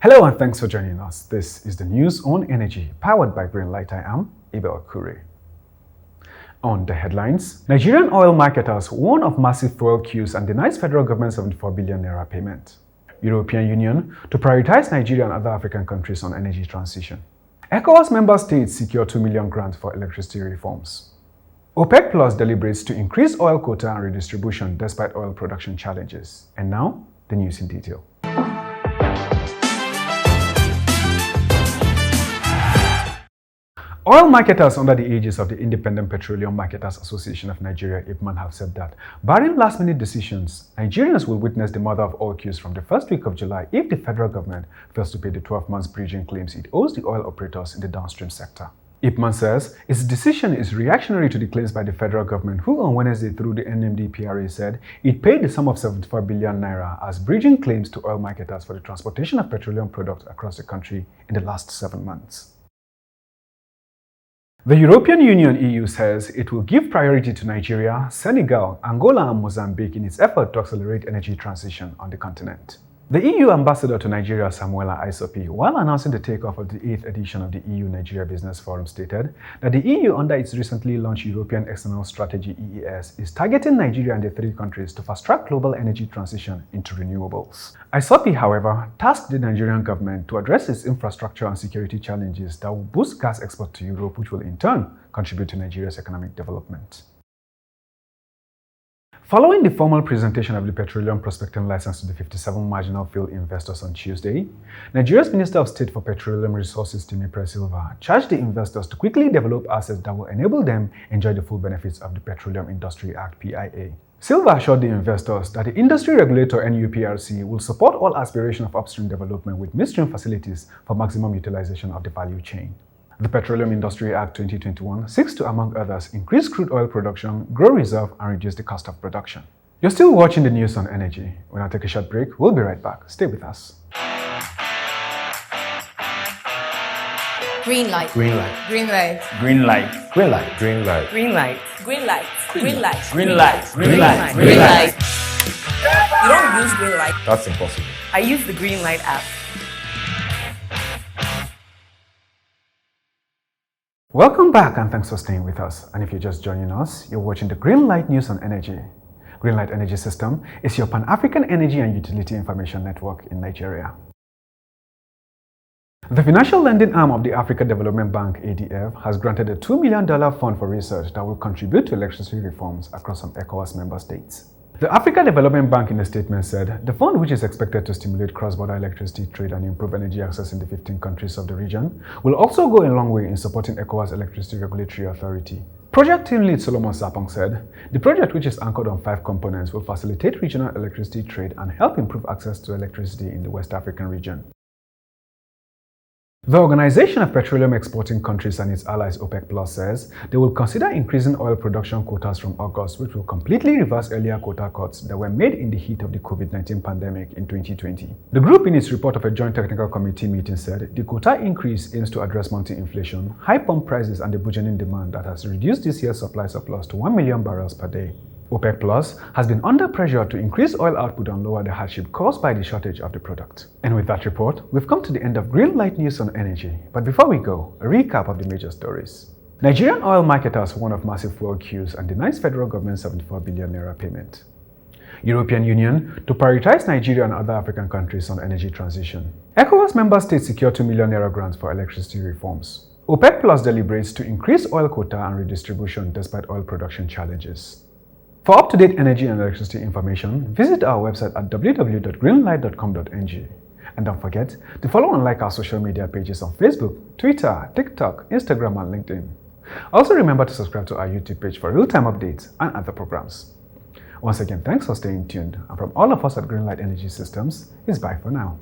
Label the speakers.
Speaker 1: Hello and thanks for joining us. This is the news on energy, powered by greenLITE. I am Abel Kure. On the headlines, Nigerian oil marketers warn of massive fuel queues and denies federal government 74 billion naira payment. European Union to prioritize Nigeria and other African countries on energy transition. ECOWAS member states secure 2 million grants for electricity reforms. OPEC Plus deliberates to increase oil quota and redistribution despite oil production challenges. And now, the news in detail. Oil marketers under the aegis of the Independent Petroleum Marketers Association of Nigeria, IPMAN, have said that, barring last-minute decisions, Nigerians will witness the mother of all queues from the first week of July if the federal government fails to pay the 12 months bridging claims it owes the oil operators in the downstream sector. IPMAN says its decision is reactionary to the claims by the federal government, who on Wednesday through the NMDPRA said it paid the sum of 74 billion naira as bridging claims to oil marketers for the transportation of petroleum products across the country in the last 7 months. The European Union (EU) says it will give priority to Nigeria, Senegal, Angola and Mozambique in its effort to accelerate energy transition on the continent. The EU ambassador to Nigeria, Samuela Aisopi, while announcing the takeoff of the 8th edition of the EU-Nigeria Business Forum, stated that the EU, under its recently launched European External Strategy (EES), is targeting Nigeria and the 3 countries to fast-track global energy transition into renewables. Aisopi, however, tasked the Nigerian government to address its infrastructure and security challenges that will boost gas export to Europe, which will in turn contribute to Nigeria's economic development. Following the formal presentation of the petroleum prospecting license to the 57 marginal field investors on Tuesday, Nigeria's Minister of State for Petroleum Resources, Timi Silva, charged the investors to quickly develop assets that will enable them enjoy the full benefits of the Petroleum Industry Act (PIA). Silva assured the investors that the industry regulator NUPRC will support all aspiration of upstream development with midstream facilities for maximum utilization of the value chain. The Petroleum Industry Act 2021 seeks to, among others, increase crude oil production, grow reserve, and reduce the cost of production. You're still watching the news on energy. When I take a short break, we'll be right back. Stay with us.
Speaker 2: greenLITE.
Speaker 3: greenLITE.
Speaker 2: greenLITE.
Speaker 3: greenLITE.
Speaker 4: greenLITE.
Speaker 3: greenLITE.
Speaker 2: greenLITE. greenLITE. greenLITE.
Speaker 3: greenLITE.
Speaker 2: greenLITE. greenLITE. You don't use greenLITE.
Speaker 3: That's impossible.
Speaker 2: I use the greenLITE app.
Speaker 1: Welcome back and thanks for staying with us. And if you're just joining us, you're watching the greenLITE News on Energy. greenLITE Energy System is your Pan-African energy and utility information network in Nigeria. The financial lending arm of the Africa Development Bank (ADF) has granted a $2 million fund for research that will contribute to electricity reforms across some ECOWAS member states. The Africa Development Bank in a statement said the fund, which is expected to stimulate cross-border electricity trade and improve energy access in the 15 countries of the region, will also go a long way in supporting ECOWAS Electricity Regulatory Authority. Project team lead Solomon Sapong said, the project, which is anchored on 5 components, will facilitate regional electricity trade and help improve access to electricity in the West African region. The Organization of Petroleum Exporting Countries and its allies OPEC Plus says they will consider increasing oil production quotas from August, which will completely reverse earlier quota cuts that were made in the heat of the COVID-19 pandemic in 2020. The group, in its report of a joint technical committee meeting, said the quota increase aims to address mounting inflation, high pump prices and the burgeoning demand that has reduced this year's supply surplus to 1 million barrels per day. OPEC Plus has been under pressure to increase oil output and lower the hardship caused by the shortage of the product. And with that report, we've come to the end of greenLITE News on Energy. But before we go, a recap of the major stories. Nigerian oil marketers warn of massive fuel queues and denies federal government 74 billion naira payment. European Union to prioritize Nigeria and other African countries on energy transition. ECOWAS member states secure 2 million naira grants for electricity reforms. OPEC Plus deliberates to increase oil quota and redistribution despite oil production challenges. For up-to-date energy and electricity information, visit our website at www.greenlite.com.ng. And don't forget to follow and like our social media pages on Facebook, Twitter, TikTok, Instagram, and LinkedIn. Also remember to subscribe to our YouTube page for real-time updates and other programs. Once again, thanks for staying tuned. And from all of us at greenLITE Energy Systems, it's bye for now.